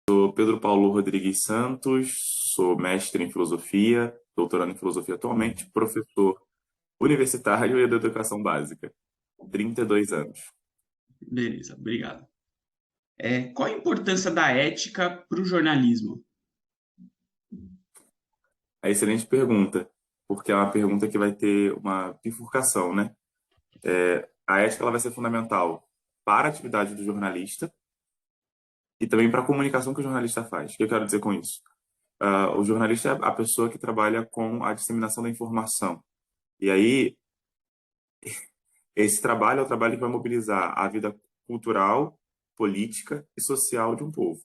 Sou Pedro Paulo Rodrigues Santos, sou mestre em filosofia, doutorando em filosofia atualmente, professor universitário e da educação básica, 32 anos. Beleza, obrigado. Qual a importância da ética para o jornalismo? É excelente pergunta, porque é uma pergunta que vai ter uma bifurcação, né? A ética ela vai ser fundamental para a atividade do jornalista e também para a comunicação que o jornalista faz. O que eu quero dizer com isso? O jornalista é a pessoa que trabalha com a disseminação da informação. E aí, esse trabalho é o trabalho que vai mobilizar a vida cultural, política e social de um povo.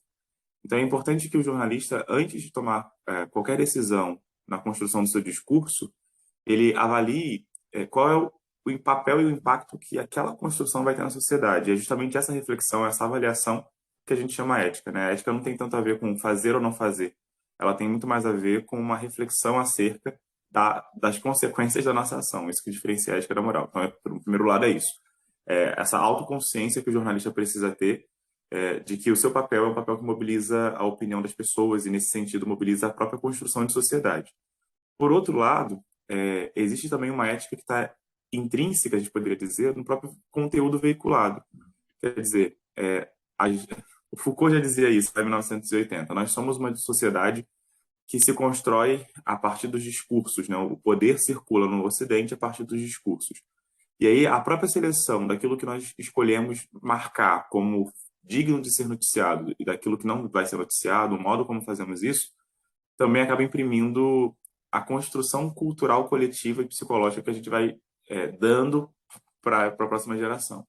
Então, é importante que o jornalista, antes de tomar qualquer decisão na construção do seu discurso, ele avalie qual é o papel e o impacto que aquela construção vai ter na sociedade. É justamente essa reflexão, essa avaliação que a gente chama ética, né? A ética não tem tanto a ver com fazer ou não fazer. Ela tem muito mais a ver com uma reflexão acerca das consequências da nossa ação. Isso que diferencia a ética da moral. Então, o primeiro lado é isso. Essa autoconsciência que o jornalista precisa ter de que o seu papel é um papel que mobiliza a opinião das pessoas e, nesse sentido, mobiliza a própria construção de sociedade. Por outro lado, existe também uma ética que está intrínseca, a gente poderia dizer, no próprio conteúdo veiculado. Quer dizer, a, o Foucault já dizia isso em 1980. Nós somos uma sociedade que se constrói a partir dos discursos, né? O poder circula no Ocidente a partir dos discursos. E aí a própria seleção daquilo que nós escolhemos marcar como digno de ser noticiado e daquilo que não vai ser noticiado, o modo como fazemos isso, também acaba imprimindo a construção cultural coletiva e psicológica que a gente vai dando para a próxima geração.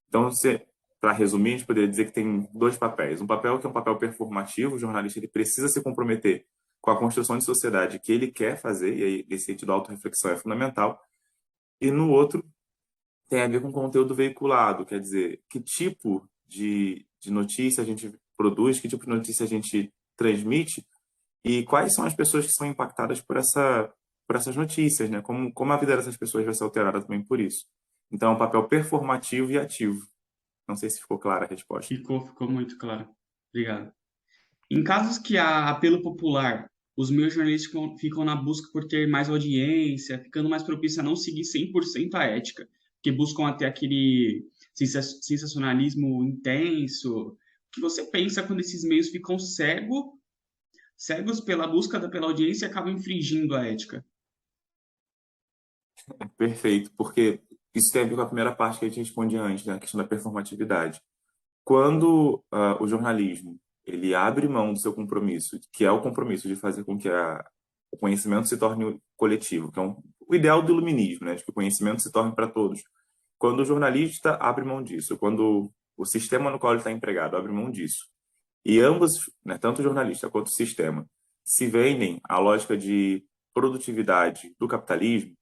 Então, para resumir, a gente poderia dizer que tem dois papéis. Um papel que é um papel performativo, o jornalista ele precisa se comprometer com a construção de sociedade que ele quer fazer, e aí esse sentido da autorreflexão é fundamental. E no outro, tem a ver com conteúdo veiculado, quer dizer, que tipo de notícia a gente produz, que tipo de notícia a gente transmite e quais são as pessoas que são impactadas por essas notícias, né? Como a vida dessas pessoas vai ser alterada também por isso. Então, é um papel performativo e ativo. Não sei se ficou clara a resposta. Ficou muito claro. Obrigado. Em casos que há apelo popular, os meios jornalistas ficam na busca por ter mais audiência, ficando mais propício a não seguir 100% a ética, que buscam até aquele sensacionalismo intenso. O que você pensa quando esses meios ficam cegos pela busca pela audiência e acabam infringindo a ética? Perfeito, porque isso tem a ver com a primeira parte que a gente responde antes, né? A questão da performatividade. Quando o jornalismo ele abre mão do seu compromisso, que é o compromisso de fazer com que o conhecimento se torne coletivo, que é o ideal do iluminismo, né, de que o conhecimento se torne para todos. Quando o jornalista abre mão disso, quando o sistema no qual ele está empregado abre mão disso, e ambos, né, tanto o jornalista quanto o sistema, se vendem à lógica de produtividade do capitalismo,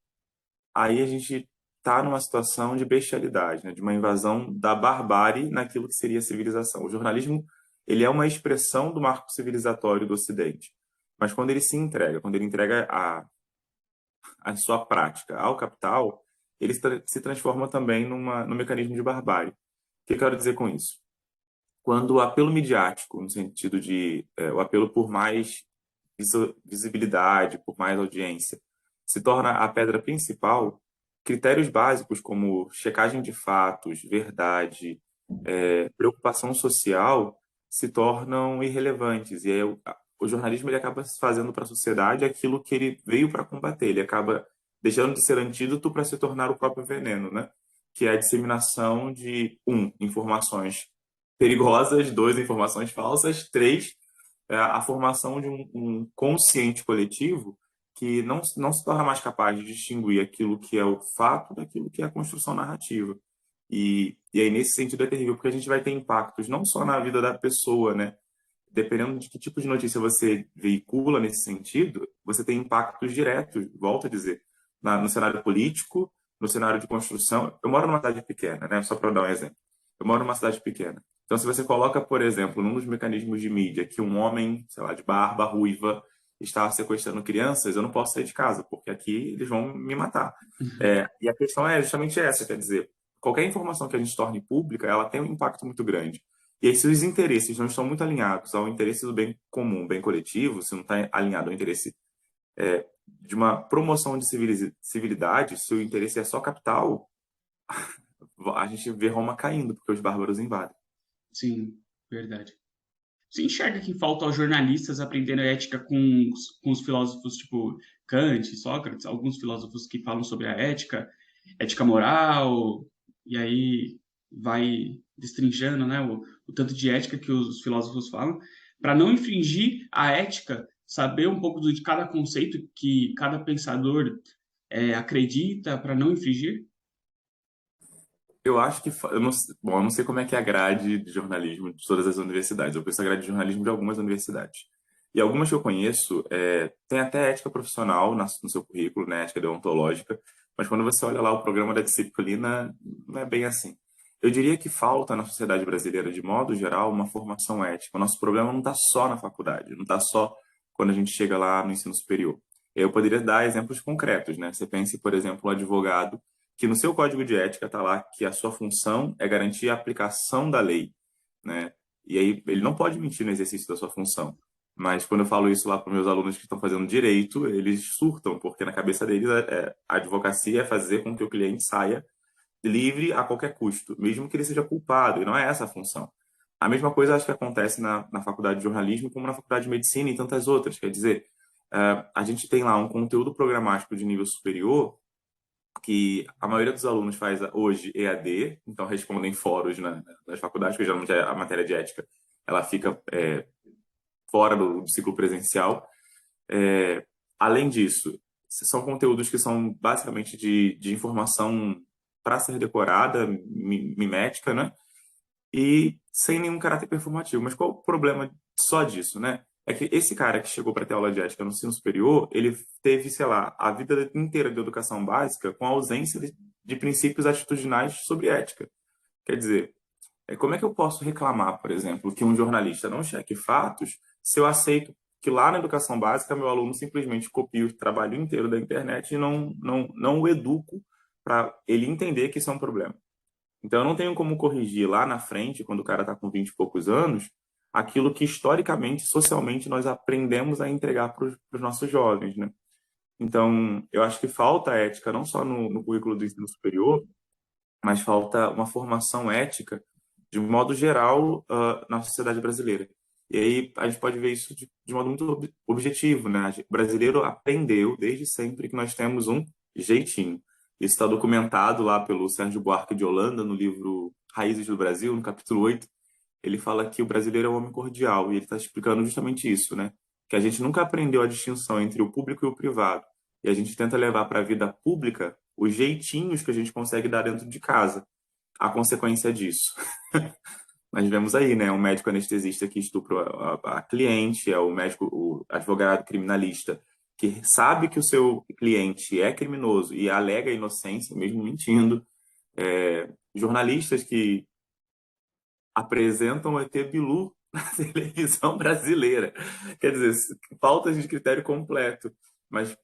aí a gente está numa situação de bestialidade, né? De uma invasão da barbárie naquilo que seria a civilização. O jornalismo ele é uma expressão do marco civilizatório do Ocidente, mas quando ele se entrega, quando ele entrega a sua prática ao capital, ele se transforma também num mecanismo de barbárie. O que eu quero dizer com isso? Quando o apelo midiático, no sentido de o apelo por mais visibilidade, por mais audiência, se torna a pedra principal, critérios básicos como checagem de fatos, verdade, preocupação social se tornam irrelevantes. E aí, o jornalismo ele acaba fazendo para a sociedade aquilo que ele veio para combater. Ele acaba deixando de ser antídoto para se tornar o próprio veneno, né? Que é a disseminação de, informações perigosas, dois, informações falsas, três, a formação de um consciente coletivo que não se torna mais capaz de distinguir aquilo que é o fato daquilo que é a construção narrativa. E aí, nesse sentido, é terrível, porque a gente vai ter impactos não só na vida da pessoa, né? Dependendo de que tipo de notícia você veicula nesse sentido, você tem impactos diretos, volto a dizer, no cenário político, no cenário de construção. Eu moro numa cidade pequena, né? Só para dar um exemplo. Eu moro numa cidade pequena. Então, se você coloca, por exemplo, num dos mecanismos de mídia que um homem, sei lá, de barba ruiva está sequestrando crianças, eu não posso sair de casa, porque aqui eles vão me matar. E a questão é justamente essa, quer dizer, qualquer informação que a gente torne pública, ela tem um impacto muito grande. E aí, se os interesses não estão muito alinhados ao interesse do bem comum, bem coletivo, se não está alinhado ao interesse de uma promoção de civilidade, se o interesse é só capital, a gente vê Roma caindo, porque os bárbaros invadem. Sim, verdade. Você enxerga que falta aos jornalistas aprendendo ética com os filósofos tipo Kant, Sócrates, alguns filósofos que falam sobre a ética, ética moral, e aí vai destrinchando, né, o tanto de ética que os filósofos falam, para não infringir a ética, saber um pouco de cada conceito que cada pensador acredita para não infringir? Eu acho que, eu não, bom, eu não sei como é que é a grade de jornalismo de todas as universidades. Eu conheço a grade de jornalismo de algumas universidades. E algumas que eu conheço, tem até ética profissional no seu currículo, né, ética deontológica, mas quando você olha lá o programa da disciplina, não é bem assim. Eu diria que falta na sociedade brasileira, de modo geral, uma formação ética. O nosso problema não está só na faculdade, não está só quando a gente chega lá no ensino superior. Eu poderia dar exemplos concretos, né? Você pense, por exemplo, o advogado que no seu código de ética está lá que a sua função é garantir a aplicação da lei, né? E aí ele não pode mentir no exercício da sua função. Mas quando eu falo isso lá para meus alunos que estão fazendo direito, eles surtam, porque na cabeça deles a advocacia é fazer com que o cliente saia livre a qualquer custo, mesmo que ele seja culpado, e não é essa a função. A mesma coisa acho que acontece na faculdade de jornalismo, como na faculdade de medicina e tantas outras. Quer dizer, a gente tem lá um conteúdo programático de nível superior que a maioria dos alunos faz hoje EAD, então respondem fóruns nas faculdades, porque geralmente a matéria de ética ela fica fora do ciclo presencial. É, além disso, são conteúdos que são basicamente de informação para ser decorada, mimética, né? E sem nenhum caráter performativo. Mas qual o problema só disso, né? É que esse cara que chegou para ter aula de ética no ensino superior, ele teve, sei lá, a vida inteira de educação básica com ausência de princípios atitudinais sobre ética. Quer dizer, como é que eu posso reclamar, por exemplo, que um jornalista não cheque fatos se eu aceito que lá na educação básica meu aluno simplesmente copia o trabalho inteiro da internet e não o educo para ele entender que isso é um problema? Então, eu não tenho como corrigir lá na frente, quando o cara está com 20 e poucos anos, aquilo que historicamente, socialmente, nós aprendemos a entregar para os nossos jovens, né? Então, eu acho que falta ética não só no currículo do ensino superior, mas falta uma formação ética de um modo geral na sociedade brasileira. E aí a gente pode ver isso de modo muito objetivo, né? O brasileiro aprendeu desde sempre que nós temos um jeitinho. Isso está documentado lá pelo Sérgio Buarque de Holanda no livro Raízes do Brasil, no capítulo 8. Ele fala que o brasileiro é um homem cordial e ele está explicando justamente isso, né? Que a gente nunca aprendeu a distinção entre o público e o privado. E a gente tenta levar para a vida pública os jeitinhos que a gente consegue dar dentro de casa. A consequência disso. Nós vemos aí, né, um médico anestesista que estupra a cliente, é o médico, o advogado criminalista que sabe que o seu cliente é criminoso e alega inocência, mesmo mentindo. Jornalistas que apresentam o ET Bilu na televisão brasileira. Quer dizer, falta de critério completo. Mas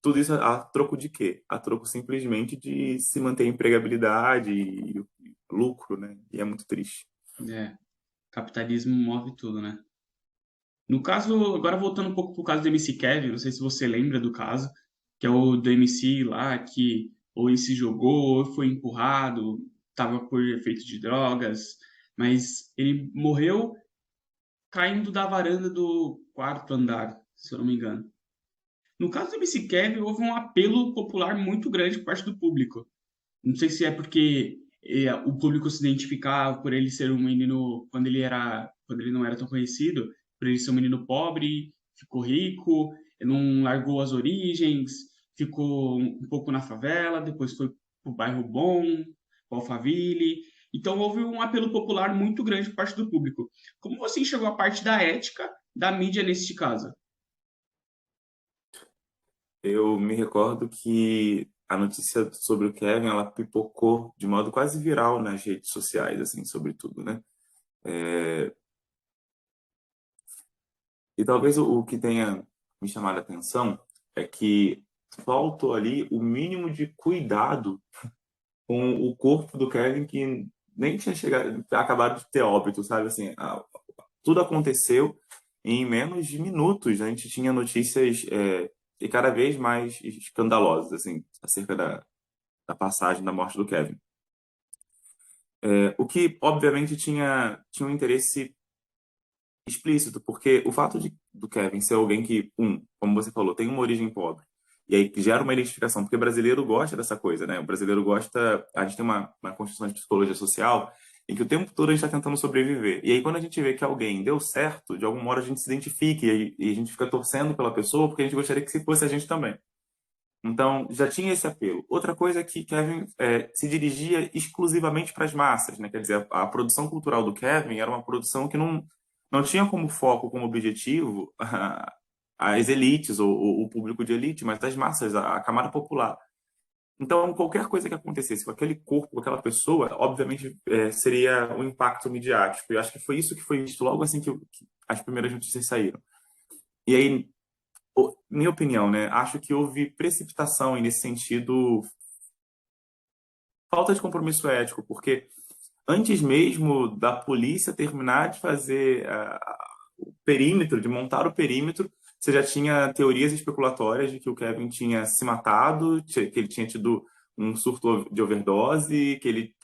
tudo isso a troco de quê? A troco simplesmente de se manter a empregabilidade e lucro, né? E é muito triste. É, capitalismo move tudo, né? No caso, agora voltando um pouco pro caso do MC Kevin, não sei se você lembra do caso, que é o do MC lá que ou ele se jogou, ou foi empurrado, estava por efeito de drogas, mas ele morreu caindo da varanda do quarto andar, se eu não me engano. No caso do MC Kevin, houve um apelo popular muito grande por parte do público. Não sei se é porque o público se identificava por ele ser um menino quando ele não era tão conhecido, por ele ser um menino pobre, ficou rico, não largou as origens, ficou um pouco na favela, depois foi pro bairro bom, pro Alphaville. Então houve um apelo popular muito grande por parte do público. Como você enxergou a parte da ética da mídia neste caso? Eu me recordo que a notícia sobre o Kevin, ela pipocou de modo quase viral nas redes sociais, assim, sobretudo, né? E talvez o que tenha me chamado a atenção é que faltou ali o mínimo de cuidado com o corpo do Kevin, que nem tinha chegado, acabado de ter óbito, sabe? Assim, tudo aconteceu em menos de minutos. A gente tinha notícias e cada vez mais escandalosas, assim, acerca da passagem da morte do Kevin. O que, obviamente, tinha um interesse explícito, porque o fato do Kevin ser alguém que, como você falou, tem uma origem pobre, e aí gera uma identificação, porque o brasileiro gosta dessa coisa, né? O brasileiro gosta, a gente tem uma construção de psicologia social em que o tempo todo a gente está tentando sobreviver. E aí quando a gente vê que alguém deu certo, de algum modo a gente se identifica e a gente fica torcendo pela pessoa porque a gente gostaria que se fosse a gente também. Então, já tinha esse apelo. Outra coisa é que Kevin se dirigia exclusivamente para as massas, né? Quer dizer, a produção cultural do Kevin era uma produção que não tinha como foco, como objetivo, as elites ou o público de elite, mas as massas, a camada popular. Então, qualquer coisa que acontecesse com aquele corpo, com aquela pessoa, obviamente seria um impacto midiático. E acho que foi isso que foi visto logo assim que as primeiras notícias saíram. E aí, minha opinião, né? Acho que houve precipitação e, nesse sentido, falta de compromisso ético, porque antes mesmo da polícia terminar de fazer o perímetro, de montar o perímetro, você já tinha teorias especulatórias de que o Kevin tinha se matado, que ele tinha tido um surto de overdose, que ele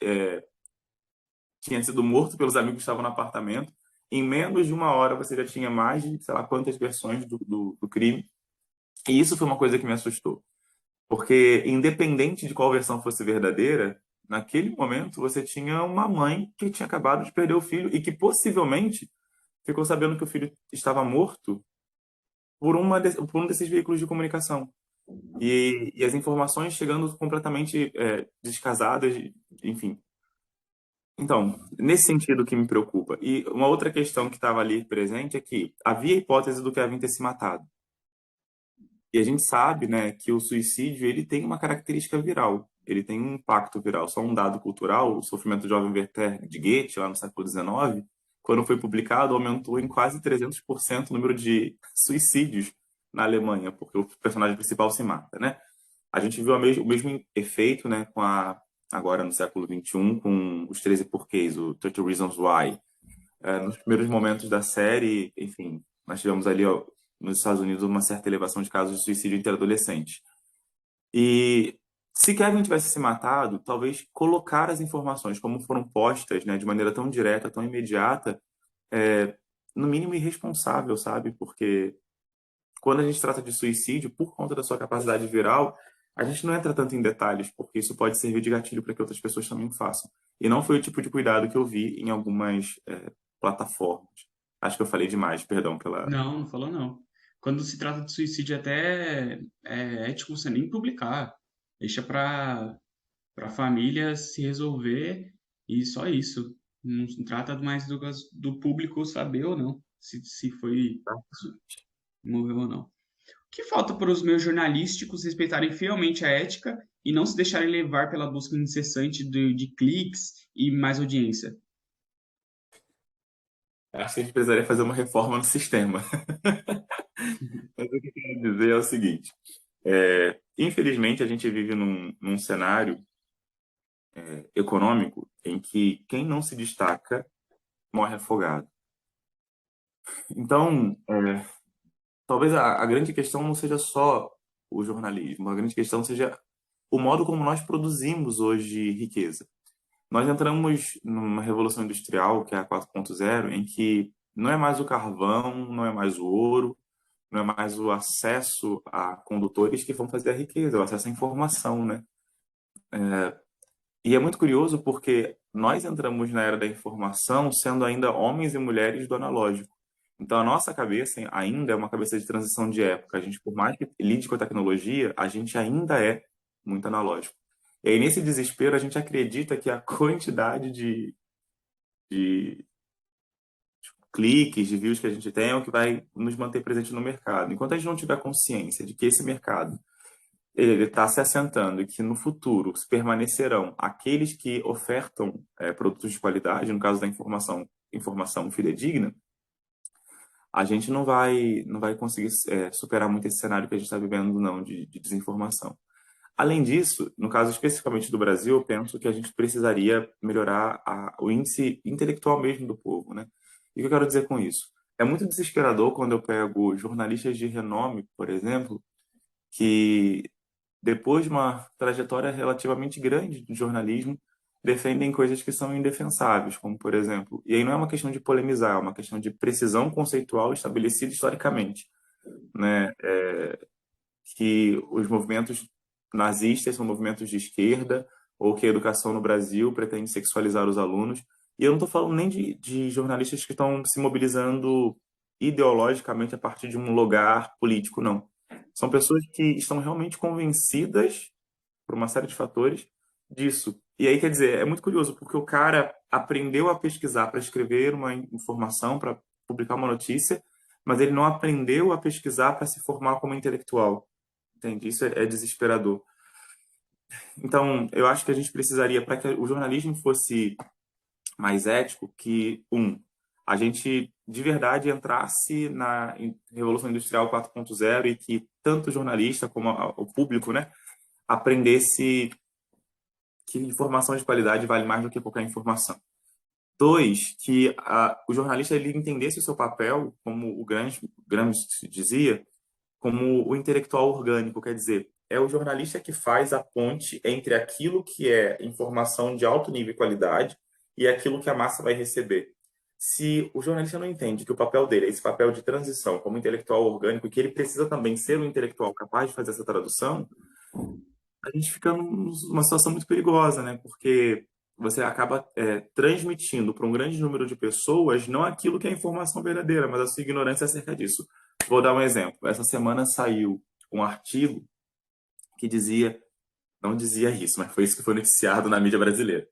tinha sido morto pelos amigos que estavam no apartamento. Em menos de uma hora você já tinha mais de, sei lá, quantas versões do crime. E isso foi uma coisa que me assustou. Porque, independente de qual versão fosse verdadeira, naquele momento você tinha uma mãe que tinha acabado de perder o filho e que possivelmente ficou sabendo que o filho estava morto por um desses veículos de comunicação. E as informações chegando completamente descasadas, enfim. Então, nesse sentido que me preocupa. E uma outra questão que estava ali presente é que havia a hipótese do Kevin ter se matado. E a gente sabe, né, que o suicídio ele tem uma característica viral, ele tem um impacto viral. Só um dado cultural, o sofrimento do jovem Werther de Goethe, lá no século XIX, quando foi publicado, aumentou em quase 300% o número de suicídios na Alemanha, porque o personagem principal se mata, né? A gente viu o mesmo efeito, né, agora no século XXI, com os 13 porquês, o 30 Reasons Why. Nos primeiros momentos da série, enfim, nós tivemos ali ó, nos Estados Unidos uma certa elevação de casos de suicídio entre adolescentes. E se Kevin tivesse se matado, talvez colocar as informações como foram postas, né, de maneira tão direta, tão imediata, é, no mínimo irresponsável, sabe? Porque quando a gente trata de suicídio, por conta da sua capacidade viral, a gente não entra tanto em detalhes, porque isso pode servir de gatilho para que outras pessoas também façam. E não foi o tipo de cuidado que eu vi em algumas plataformas. Acho que eu falei demais, perdão pela. Não, não falou não. Quando se trata de suicídio, até é ético você nem publicar. Deixa para a família se resolver e só isso. Não se trata mais do público saber ou não, se foi, morreu ou não. O que falta para os meios jornalísticos respeitarem fielmente a ética e não se deixarem levar pela busca incessante de cliques e mais audiência? Acho que a gente precisaria fazer uma reforma no sistema. Mas o que eu quero dizer é o seguinte: infelizmente, a gente vive num cenário econômico em que quem não se destaca morre afogado. Então, talvez a grande questão não seja só o jornalismo, a grande questão seja o modo como nós produzimos hoje riqueza. Nós entramos numa revolução industrial, que é a 4.0, em que não é mais o carvão, não é mais o ouro, não é mais o acesso a condutores que vão fazer a riqueza, o acesso à informação, né? E é muito curioso porque nós entramos na era da informação sendo ainda homens e mulheres do analógico. Então, a nossa cabeça ainda é uma cabeça de transição de época. A gente, por mais que lide com a tecnologia, a gente ainda é muito analógico. E aí, nesse desespero, a gente acredita que a quantidade de cliques, de views que a gente tem é o que vai nos manter presente no mercado. Enquanto a gente não tiver consciência de que esse mercado ele está se assentando e que no futuro permanecerão aqueles que ofertam produtos de qualidade, no caso da informação fidedigna, a gente não vai conseguir superar muito esse cenário que a gente está vivendo, não, de desinformação. Além disso, no caso especificamente do Brasil, eu penso que a gente precisaria melhorar o índice intelectual mesmo do povo, né? E o que eu quero dizer com isso? É muito desesperador quando eu pego jornalistas de renome, por exemplo, que depois de uma trajetória relativamente grande de jornalismo, defendem coisas que são indefensáveis, como por exemplo, e aí não é uma questão de polemizar, é uma questão de precisão conceitual estabelecida historicamente, né? Que os movimentos nazistas são movimentos de esquerda, ou que a educação no Brasil pretende sexualizar os alunos. E eu não estou falando nem de jornalistas que estão se mobilizando ideologicamente a partir de um lugar político, não. São pessoas que estão realmente convencidas, por uma série de fatores, disso. E aí, quer dizer, é muito curioso, porque o cara aprendeu a pesquisar para escrever uma informação, para publicar uma notícia, mas ele não aprendeu a pesquisar para se formar como intelectual. Entende? Isso é desesperador. Então, eu acho que a gente precisaria, para que o jornalismo fosse mais ético, que, a gente de verdade entrasse na Revolução Industrial 4.0 e que tanto o jornalista como o público, né, aprendesse que informação de qualidade vale mais do que qualquer informação. Dois, que o jornalista ele entendesse o seu papel, como o Gramsci dizia, como o intelectual orgânico, quer dizer, é o jornalista que faz a ponte entre aquilo que é informação de alto nível e qualidade e aquilo que a massa vai receber. Se o jornalista não entende que o papel dele é esse papel de transição como intelectual orgânico e que ele precisa também ser um intelectual capaz de fazer essa tradução, a gente fica numa situação muito perigosa, né? Porque você acaba transmitindo para um grande número de pessoas não aquilo que é informação verdadeira, mas a sua ignorância acerca disso. Vou dar um exemplo. Essa semana saiu um artigo que dizia, não dizia isso, mas foi isso que foi noticiado na mídia brasileira,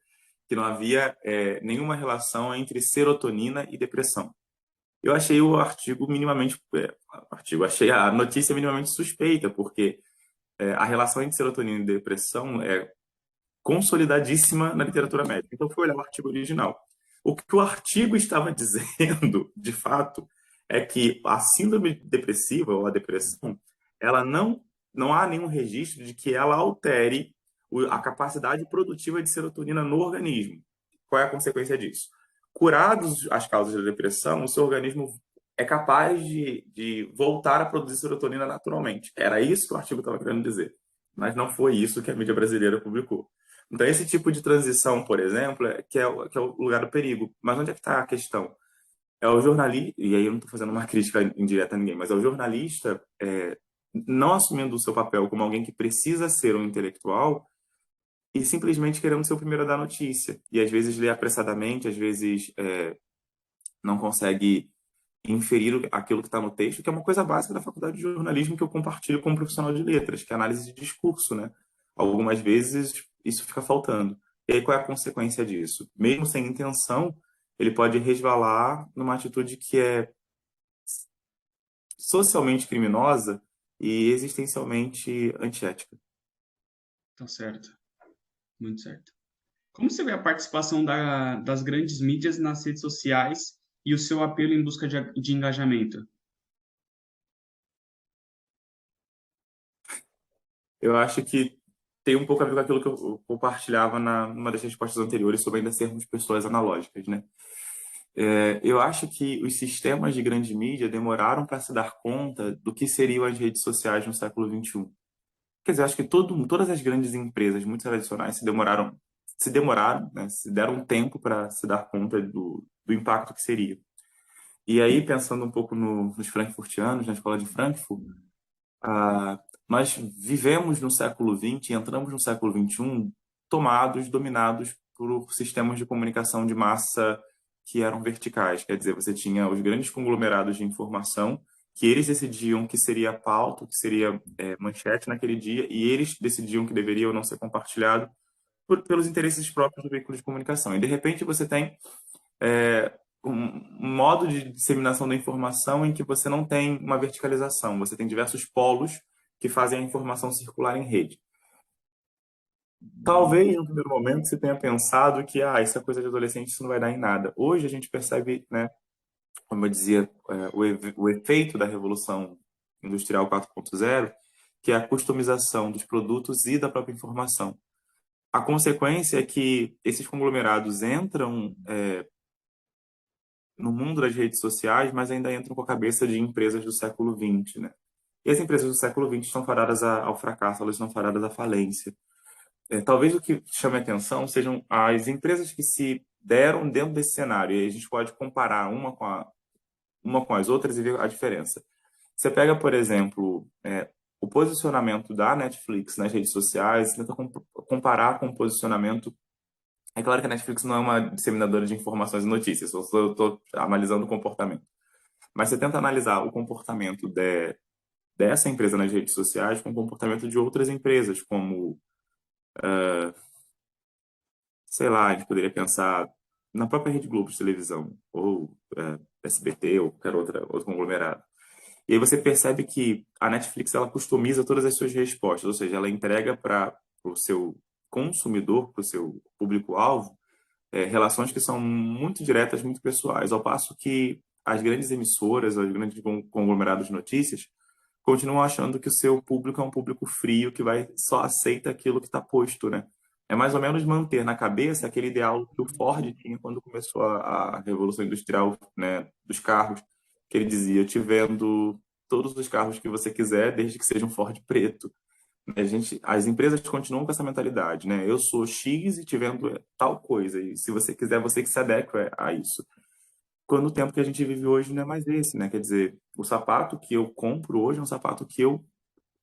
que não havia nenhuma relação entre serotonina e depressão. Eu achei o artigo minimamente, achei a notícia minimamente suspeita, porque a relação entre serotonina e depressão é consolidadíssima na literatura médica. Então, eu fui olhar o artigo original. O que o artigo estava dizendo, de fato, é que a síndrome depressiva ou a depressão, ela não há nenhum registro de que ela altere a capacidade produtiva de serotonina no organismo. Qual é a consequência disso? Curados as causas da depressão, o seu organismo é capaz de voltar a produzir serotonina naturalmente. Era isso que o artigo estava querendo dizer. Mas não foi isso que a mídia brasileira publicou. Então, esse tipo de transição, por exemplo, que é o lugar do perigo. Mas onde é que está a questão? É o jornalista, e aí eu não estou fazendo uma crítica indireta a ninguém, mas é o jornalista não assumindo o seu papel como alguém que precisa ser um intelectual e simplesmente querendo ser o primeiro a dar notícia. E às vezes lê apressadamente, às vezes não consegue inferir aquilo que está no texto, que é uma coisa básica da faculdade de jornalismo que eu compartilho como profissional de letras, que é a análise de discurso, né? Algumas vezes isso fica faltando. E aí qual é a consequência disso? Mesmo sem intenção, ele pode resvalar numa atitude que é socialmente criminosa e existencialmente antiética. Tá certo, muito certo. Como você vê a participação das grandes mídias nas redes sociais e o seu apelo em busca de engajamento? Eu acho que tem um pouco a ver com aquilo que eu compartilhava numa das respostas anteriores sobre ainda sermos pessoas analógicas, né? Eu acho que os sistemas de grande mídia demoraram para se dar conta do que seriam as redes sociais no século XXI. Quer dizer, acho que todas as grandes empresas muito tradicionais se demoraram, né, se deram um tempo para se dar conta do impacto que seria. E aí, pensando um pouco nos frankfurtianos, na escola de Frankfurt, ah, nós vivemos no século XX e entramos no século XXI dominados por sistemas de comunicação de massa que eram verticais. Quer dizer, você tinha os grandes conglomerados de informação que eles decidiam que seria pauta, que seria manchete naquele dia, e eles decidiam que deveria ou não ser compartilhado pelos interesses próprios do veículo de comunicação. E, de repente, você tem um modo de disseminação da informação em que você não tem uma verticalização, você tem diversos polos que fazem a informação circular em rede. Talvez, no primeiro momento, você tenha pensado que isso é coisa de adolescente, isso não vai dar em nada. Hoje a gente percebe, né, como eu dizia, o efeito da Revolução Industrial 4.0, que é a customização dos produtos e da própria informação. A consequência é que esses conglomerados entram no mundo das redes sociais, mas ainda entram com a cabeça de empresas do século XX, né? E as empresas do século XX estão fadadas ao fracasso, elas estão fadadas à falência. Talvez o que chame a atenção sejam as empresas que se deram dentro desse cenário, e a gente pode comparar uma com as outras e ver a diferença. Você pega, por exemplo, o posicionamento da Netflix nas redes sociais, tenta comparar com o posicionamento. É claro que a Netflix não é uma disseminadora de informações e notícias, eu estou analisando o comportamento. Mas você tenta analisar o comportamento dessa empresa nas redes sociais com o comportamento de outras empresas, como, sei lá, a gente poderia pensar na própria Rede Globo de televisão, ou SBT, ou qualquer outro conglomerado. E aí você percebe que a Netflix ela customiza todas as suas respostas, ou seja, ela entrega para o seu consumidor, para o seu público-alvo, relações que são muito diretas, muito pessoais, ao passo que as grandes emissoras, os grandes conglomerados de notícias, continuam achando que o seu público é um público frio, que vai só aceita aquilo que está posto, né? É mais ou menos manter na cabeça aquele ideal que o Ford tinha quando começou a Revolução Industrial, né, dos carros, que ele dizia, eu te vendo todos os carros que você quiser, desde que seja um Ford preto. As empresas continuam com essa mentalidade, né? Eu sou X e te vendo tal coisa, e se você quiser, você que se adequa a isso. Quando o tempo que a gente vive hoje não é mais esse, né? Quer dizer, o sapato que eu compro hoje é um sapato que eu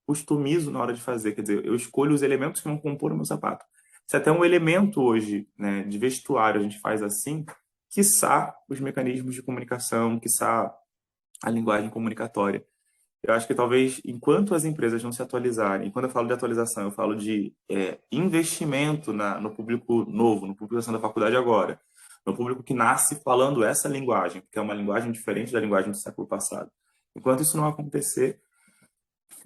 customizo na hora de fazer, quer dizer, eu escolho os elementos que vão compor o meu sapato. Se até um elemento hoje, né, de vestuário a gente faz assim, quiçá os mecanismos de comunicação, quiçá a linguagem comunicatória. Eu acho que talvez, enquanto as empresas não se atualizarem, quando eu falo de atualização, eu falo de investimento no público novo, no público que está saindo da faculdade agora, no público que nasce falando essa linguagem, porque é uma linguagem diferente da linguagem do século passado. Enquanto isso não acontecer,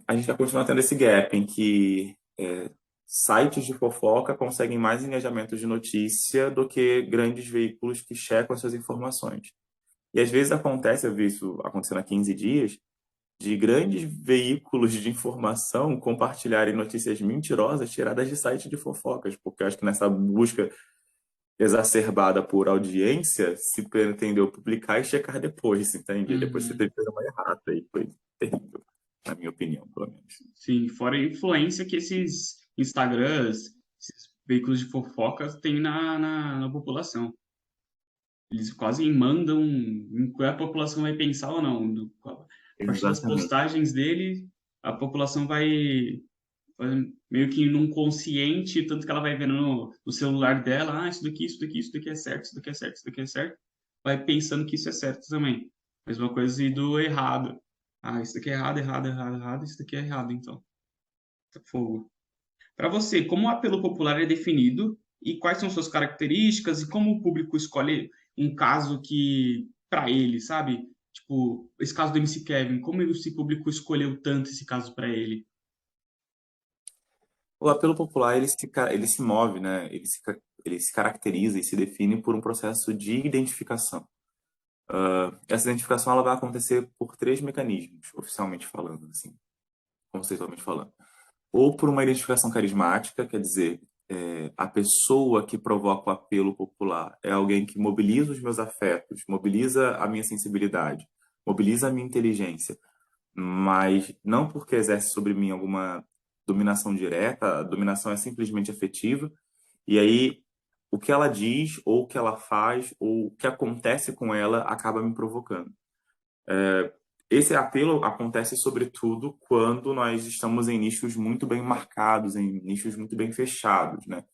a gente vai continuar tendo esse gap em que sites de fofoca conseguem mais engajamentos de notícia do que grandes veículos que checam essas informações. E às vezes acontece, eu vi isso acontecendo há 15 dias, de grandes veículos de informação compartilharem notícias mentirosas tiradas de sites de fofocas, porque eu acho que nessa busca exacerbada por audiência, se pretendeu publicar e checar depois, entende? Depois você Uhum. teve que fazer uma errata e foi terrível, na minha opinião, pelo menos. Sim, fora a influência que esses Instagrams, esses veículos de fofocas têm na população. Eles quase mandam em que a população vai pensar ou não. A partir das Exatamente. postagens dele, a população vai meio que num consciente, tanto que ela vai vendo no celular dela, isso daqui é certo, isso daqui é certo, isso daqui é certo. Vai pensando que isso é certo também. Mesma coisa e do errado. Ah, isso daqui é errado, errado, errado, errado, isso daqui é errado, então. Tá fogo. Para você, como o apelo popular é definido e quais são suas características e como o público escolhe um caso que para ele, sabe? Tipo, esse caso do MC Kevin, como esse público escolheu tanto esse caso para ele? O apelo popular, ele se move, né? Ele se caracteriza e se define por um processo de identificação. Essa identificação ela vai acontecer por três mecanismos, oficialmente falando, assim, conceitualmente falando. Ou por uma identificação carismática, quer dizer, a pessoa que provoca o apelo popular é alguém que mobiliza os meus afetos, mobiliza a minha sensibilidade, mobiliza a minha inteligência, mas não porque exerce sobre mim alguma dominação direta, a dominação é simplesmente afetiva, e aí o que ela diz, ou o que ela faz, ou o que acontece com ela acaba me provocando. Esse apelo acontece sobretudo quando nós estamos em nichos muito bem marcados, em nichos muito bem fechados, né?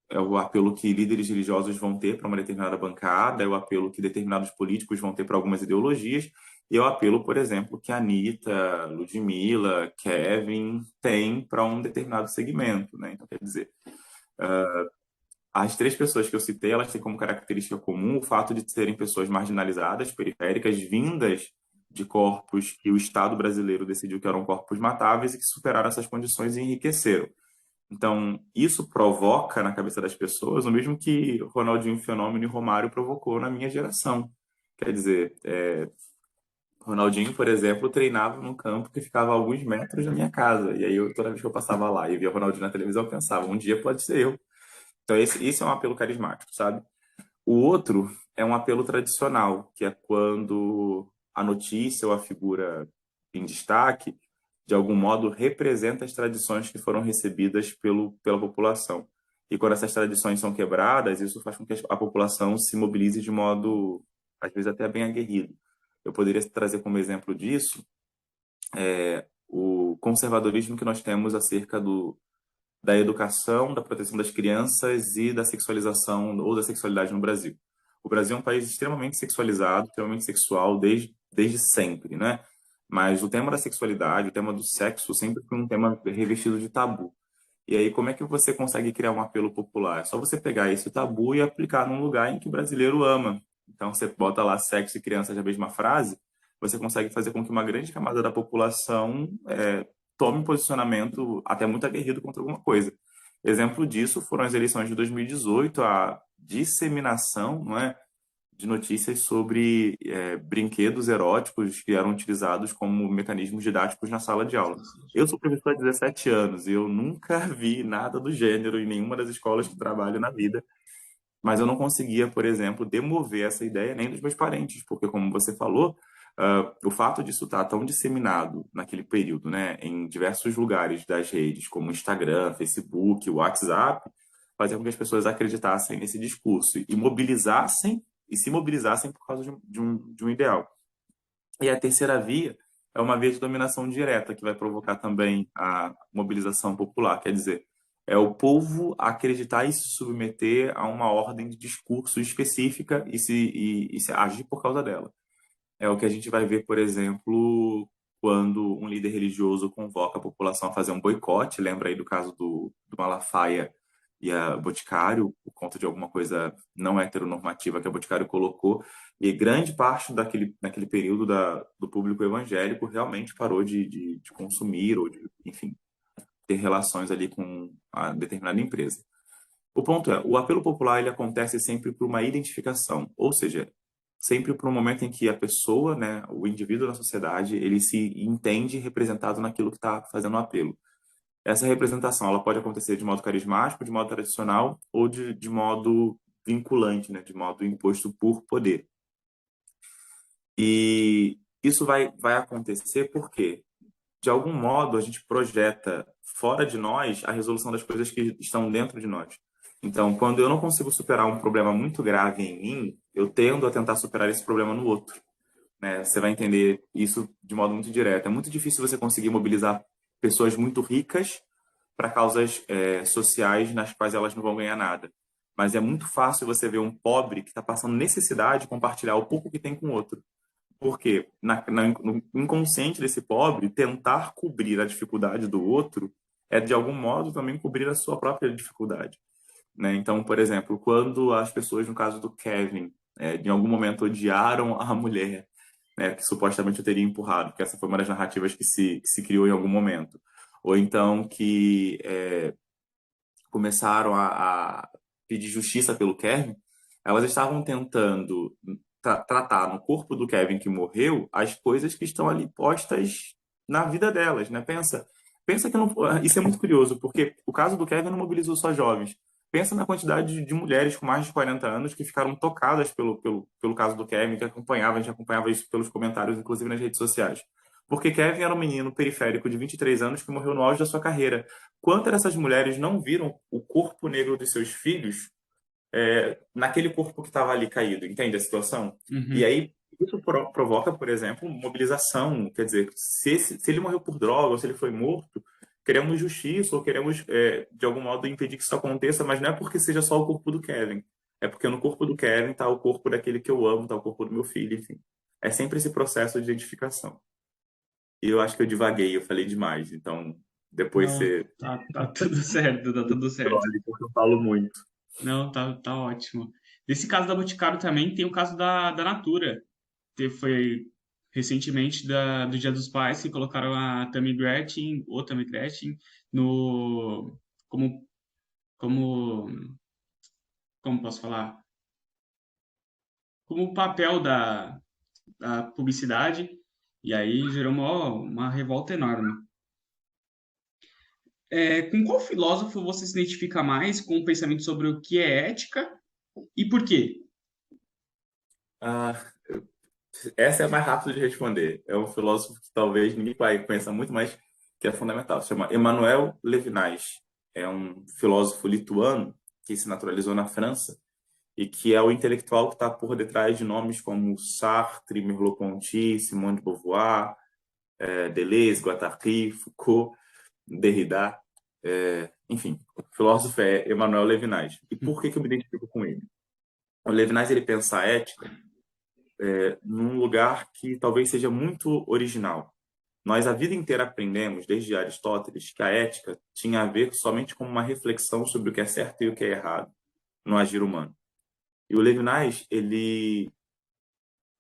É o apelo que líderes religiosos vão ter para uma determinada bancada, é o apelo que determinados políticos vão ter para algumas ideologias, e é o apelo, por exemplo, que a Anitta, Ludmilla, Kevin têm para um determinado segmento, né? Então, quer dizer, as três pessoas que eu citei, elas têm como característica comum o fato de serem pessoas marginalizadas, periféricas, vindas de corpos que o Estado brasileiro decidiu que eram corpos matáveis e que superaram essas condições e enriqueceram. Então, isso provoca na cabeça das pessoas o mesmo que Ronaldinho Fenômeno e Romário provocou na minha geração. Quer dizer, Ronaldinho, por exemplo, treinava num campo que ficava a alguns metros da minha casa. E aí, toda vez que eu passava lá e via o Ronaldinho na televisão, eu pensava, um dia pode ser eu. Então, esse é um apelo carismático, sabe? O outro é um apelo tradicional, que é quando a notícia ou a figura em destaque, de algum modo, representa as tradições que foram recebidas pela população. E quando essas tradições são quebradas, isso faz com que a população se mobilize de modo, às vezes, até bem aguerrido. Eu poderia trazer como exemplo disso o conservadorismo que nós temos acerca da educação, da proteção das crianças e da sexualização ou da sexualidade no Brasil. O Brasil é um país extremamente sexualizado, extremamente sexual desde sempre, né? Mas o tema da sexualidade, o tema do sexo, sempre foi um tema revestido de tabu. E aí, como é que você consegue criar um apelo popular? É só você pegar esse tabu e aplicar num lugar em que o brasileiro ama. Então, você bota lá sexo e criança na mesma frase, você consegue fazer com que uma grande camada da população tome um posicionamento até muito aguerrido contra alguma coisa. Exemplo disso foram as eleições de 2018, a disseminação, não é, de notícias sobre brinquedos eróticos que eram utilizados como mecanismos didáticos na sala de aula. Eu sou professor há 17 anos e eu nunca vi nada do gênero em nenhuma das escolas que trabalho na vida, mas eu não conseguia, por exemplo, demover essa ideia nem dos meus parentes, porque, como você falou, o fato disso estar tão disseminado naquele período, né, em diversos lugares das redes, como Instagram, Facebook, WhatsApp, fazia com que as pessoas acreditassem nesse discurso e mobilizassem e se mobilizassem por causa de um ideal. E a terceira via é uma via de dominação direta, que vai provocar também a mobilização popular, quer dizer, é o povo acreditar e se submeter a uma ordem de discurso específica e se agir por causa dela. É o que a gente vai ver, por exemplo, quando um líder religioso convoca a população a fazer um boicote. Lembra aí do caso do Malafaia e a Boticário, por conta de alguma coisa não heteronormativa que a Boticário colocou. E grande parte naquele período do público evangélico realmente parou de consumir ou de, enfim, ter relações ali com a determinada empresa. O ponto é, o apelo popular ele acontece sempre por uma identificação, ou seja, sempre por um momento em que a pessoa, né, o indivíduo na sociedade, ele se entende representado naquilo que está fazendo o apelo. Essa representação ela pode acontecer de modo carismático, de modo tradicional ou de modo vinculante, né, de modo imposto por poder. E isso vai acontecer porque, de algum modo, a gente projeta fora de nós a resolução das coisas que estão dentro de nós. Então, quando eu não consigo superar um problema muito grave em mim, eu tendo a tentar superar esse problema no outro, né? Você vai entender isso de modo muito direto. É muito difícil você conseguir mobilizar pessoas muito ricas para causas sociais nas quais elas não vão ganhar nada. Mas é muito fácil você ver um pobre que está passando necessidade compartilhar o pouco que tem com o outro. Porque no inconsciente desse pobre, tentar cobrir a dificuldade do outro é, de algum modo, também cobrir a sua própria dificuldade, né? Então, por exemplo, quando as pessoas, no caso do Kevin, em algum momento odiaram a mulher, né, que supostamente eu teria empurrado, porque essa foi uma das narrativas que se criou em algum momento. Ou então que começaram a pedir justiça pelo Kevin, elas estavam tentando tratar no corpo do Kevin que morreu as coisas que estão ali postas na vida delas, né? Pensa que não, isso é muito curioso, porque o caso do Kevin não mobilizou só jovens. Pensa na quantidade de mulheres com mais de 40 anos que ficaram tocadas pelo caso do Kevin, que acompanhava, a gente acompanhava isso pelos comentários, inclusive nas redes sociais. Porque Kevin era um menino periférico de 23 anos que morreu no auge da sua carreira. Quantas dessas mulheres não viram o corpo negro de seus filhos naquele corpo que estava ali caído? Entende a situação? E Uhum. aí, isso provoca, por exemplo, mobilização. Quer dizer, se ele morreu por droga ou se ele foi morto, queremos justiça ou queremos, de algum modo, impedir que isso aconteça, mas não é porque seja só o corpo do Kevin. É porque no corpo do Kevin está o corpo daquele que eu amo, está o corpo do meu filho, enfim. É sempre esse processo de identificação. E eu acho que eu divaguei, eu falei demais. Então, depois Não, você tá tudo certo, tá tudo certo. controle, porque eu falo muito. Não, tá ótimo. Nesse caso da Boticário também tem o caso da Natura. Foi recentemente do Dia dos Pais que colocaram a Tammy Gretchen, ou Tammy Gretchen, no, como, como, como posso falar? Como papel da publicidade. E aí gerou uma revolta enorme. Com qual filósofo você se identifica mais com o pensamento sobre o que é ética e por quê? Ah, essa é a mais rápida de responder. É um filósofo que talvez ninguém vai conhecer muito, mas que é fundamental. Se chama Emmanuel Levinas. É um filósofo lituano que se naturalizou na França e que é o intelectual que está por detrás de nomes como Sartre, Merleau-Ponty, Simone de Beauvoir, Deleuze, Guattari, Foucault, Derrida. Enfim, o filósofo é Emmanuel Levinas. E por que eu me identifico com ele? O Levinas ele pensa a ética num lugar que talvez seja muito original. Nós a vida inteira aprendemos, desde Aristóteles, que a ética tinha a ver somente com uma reflexão sobre o que é certo e o que é errado no agir humano. E o Levinas, ele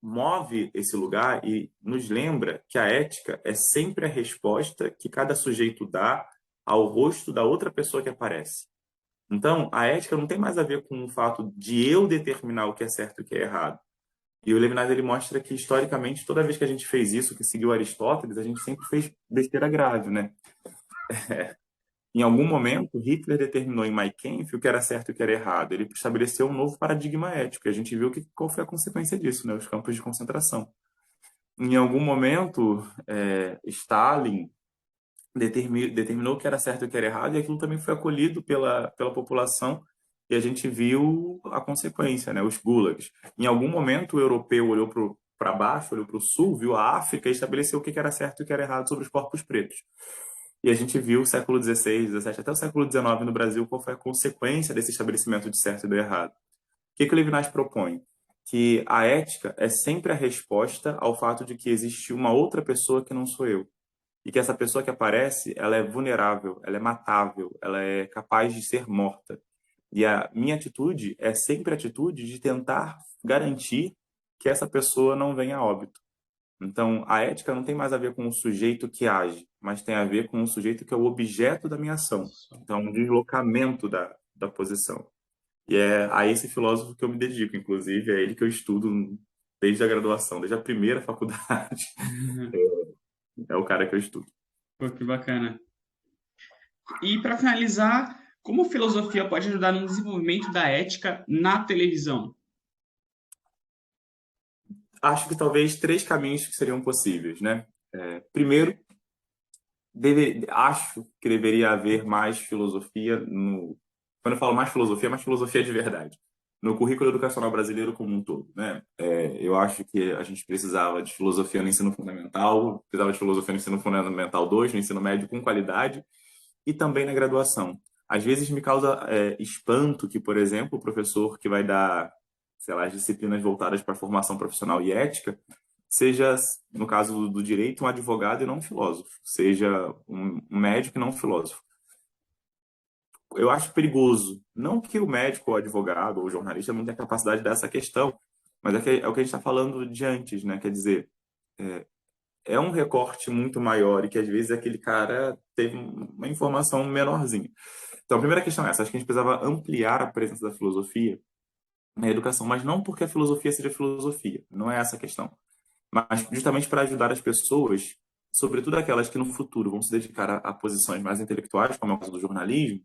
move esse lugar e nos lembra que a ética é sempre a resposta que cada sujeito dá ao rosto da outra pessoa que aparece. Então, a ética não tem mais a ver com o fato de eu determinar o que é certo e o que é errado. E o Levinas ele mostra que historicamente toda vez que a gente fez isso, que seguiu Aristóteles, a gente sempre fez besteira grave, né? Em algum momento, Hitler determinou em Mein Kampf o que era certo e o que era errado. Ele estabeleceu um novo paradigma ético. E a gente viu qual foi a consequência disso, né? Os campos de concentração. Em algum momento, Stalin determinou o que era certo e o que era errado, e aquilo também foi acolhido pela população, e a gente viu a consequência, né? Os gulags. Em algum momento, o europeu olhou para baixo, olhou para o sul, viu a África e estabeleceu o que era certo e o que era errado sobre os corpos pretos. E a gente viu o século XVI, XVII, até o século XIX no Brasil, qual foi a consequência desse estabelecimento de certo e do errado. O que o Levinas propõe? Que a ética é sempre a resposta ao fato de que existe uma outra pessoa que não sou eu. E que essa pessoa que aparece, ela é vulnerável, ela é matável, ela é capaz de ser morta. E a minha atitude é sempre a atitude de tentar garantir que essa pessoa não venha a óbito. Então, a ética não tem mais a ver com o sujeito que age, mas tem a ver com o sujeito que é o objeto da minha ação. Então, um deslocamento da posição. E é a esse filósofo que eu me dedico, inclusive, é ele que eu estudo desde a graduação, desde a primeira faculdade. É o cara que eu estudo. Pô, que bacana. E para finalizar, como a filosofia pode ajudar no desenvolvimento da ética na televisão? Acho que talvez três caminhos que seriam possíveis, né? Primeiro, acho que deveria haver mais filosofia no. Quando eu falo mais filosofia de verdade. No currículo educacional brasileiro como um todo, né? Eu acho que a gente precisava de filosofia no ensino fundamental, precisava de filosofia no ensino fundamental 2, no ensino médio com qualidade, e também na graduação. Às vezes me causa espanto que, por exemplo, o professor que vai dar, sei lá, as disciplinas voltadas para a formação profissional e ética, seja, no caso do direito, um advogado e não um filósofo, seja um médico e não um filósofo. Eu acho perigoso. Não que o médico, ou advogado, ou jornalista não tenha capacidade dessa questão, mas é o que a gente está falando de antes, né? Quer dizer, é um recorte muito maior e que às vezes aquele cara teve uma informação menorzinha. Então, a primeira questão é essa. Acho que a gente precisava ampliar a presença da filosofia na educação, mas não porque a filosofia seja filosofia. Não é essa a questão. Mas justamente para ajudar as pessoas, sobretudo aquelas que no futuro vão se dedicar a posições mais intelectuais, como é o caso do jornalismo,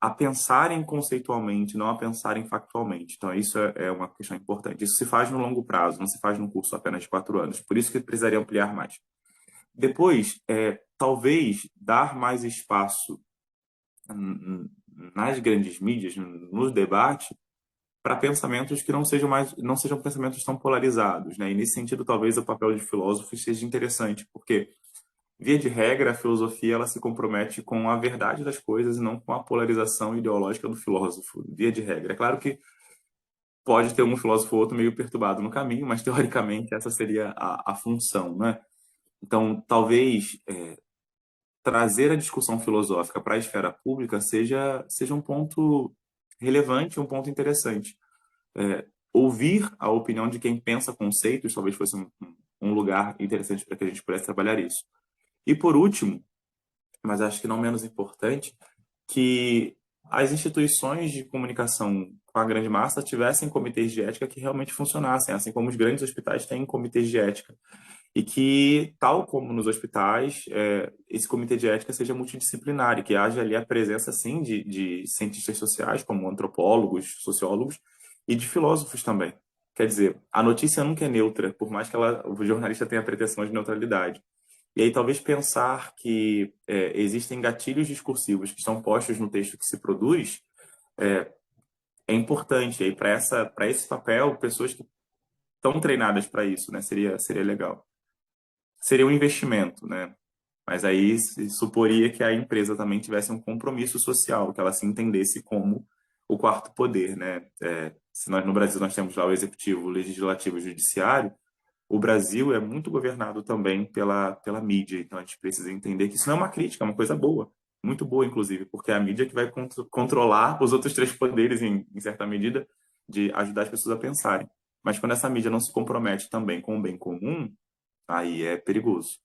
a pensarem conceitualmente, não a pensarem factualmente. Então, isso é uma questão importante. Isso se faz no longo prazo, não se faz num curso apenas de 4 anos. Por isso que precisaria ampliar mais. Depois, talvez dar mais espaço nas grandes mídias, nos debates, para pensamentos que não sejam pensamentos tão polarizados, né? E nesse sentido, talvez o papel de filósofo seja interessante, porque via de regra, a filosofia ela se compromete com a verdade das coisas e não com a polarização ideológica do filósofo, via de regra. É claro que pode ter um filósofo ou outro meio perturbado no caminho, mas teoricamente essa seria a função, né? Então, talvez trazer a discussão filosófica para a esfera pública seja um ponto relevante, um ponto interessante. Ouvir a opinião de quem pensa conceitos talvez fosse um lugar interessante para que a gente pudesse trabalhar isso. E por último, mas acho que não menos importante, que as instituições de comunicação com a grande massa tivessem comitês de ética que realmente funcionassem, assim como os grandes hospitais têm comitês de ética. E que, tal como nos hospitais, esse comitê de ética seja multidisciplinar e que haja ali a presença, sim, de cientistas sociais, como antropólogos, sociólogos, e de filósofos também. Quer dizer, a notícia nunca é neutra, por mais que o jornalista tenha a pretensão de neutralidade. E aí talvez pensar que existem gatilhos discursivos que são postos no texto que se produz é importante. E aí para esse papel, pessoas que estão treinadas para isso, né? Seria legal. Seria um investimento, né? Mas aí se suporia que a empresa também tivesse um compromisso social, que ela se entendesse como o quarto poder, né? Se nós no Brasil nós temos lá o executivo, o legislativo e o judiciário, o Brasil é muito governado também pela mídia. Então a gente precisa entender que isso não é uma crítica, é uma coisa boa, muito boa inclusive, porque é a mídia que vai controlar os outros três poderes em certa medida de ajudar as pessoas a pensarem. Mas quando essa mídia não se compromete também com o bem comum, aí é perigoso.